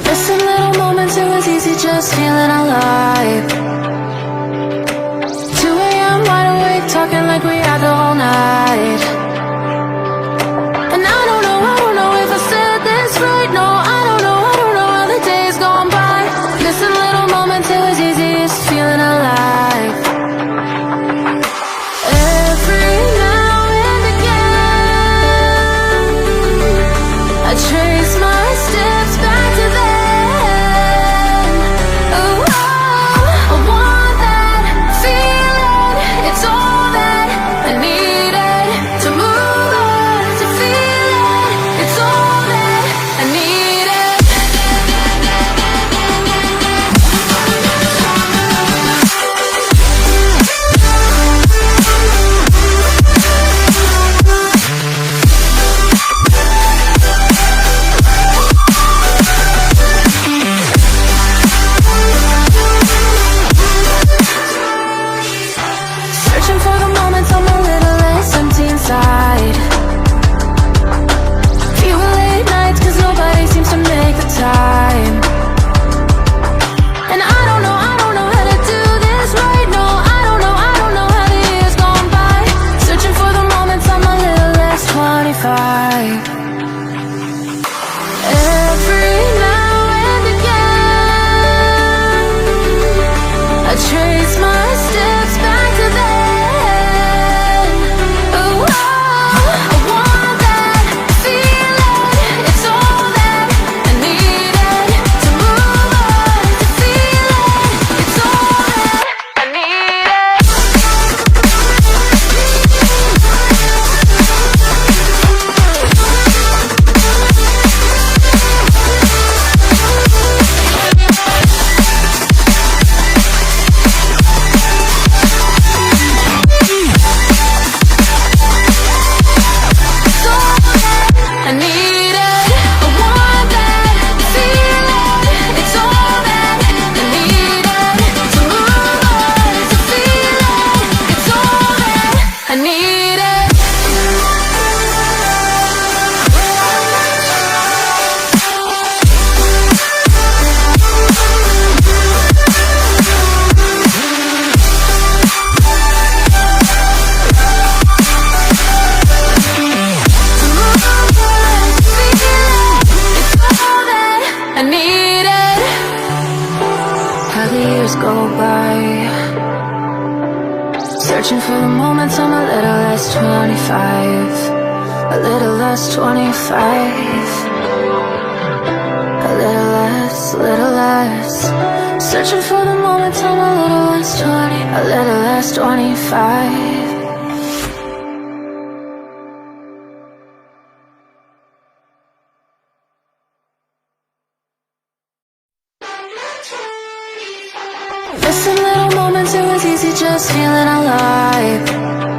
Missing little moments, it was easy just feeling alive. 2 a.m. wide awake, talking like we had the whole night. And I don't know if I said this right. No, I don't know how the days gone by. Missing little moments, it was easy just feeling alive. Every now and again, I trace my steps back to then. Oh, I want that feeling. It's all that I needed to move on, to feel it. It's all that I needed. Searching for the moments I'm a little less empty inside. Fewer late nights, cause nobody seems to make the time. And I don't know how to do this right. No, I don't know how the years gone by. Searching for the moments I'm a little less 25. Every now and again, I trace my steps back to then. Oh, I want that feeling. It's all that I needed to move on, to feel it. It's all that I needed. I need it. I want that feeling. It's all that I needed to move on, to feel it. It's all that I needed. I needed. How the years go by, searching for the moments I'm a little less 25, a little less 25, a little less, searching for the moments I'm a little less 20, a little less 25. Missing little moments, it was easy just feeling alive.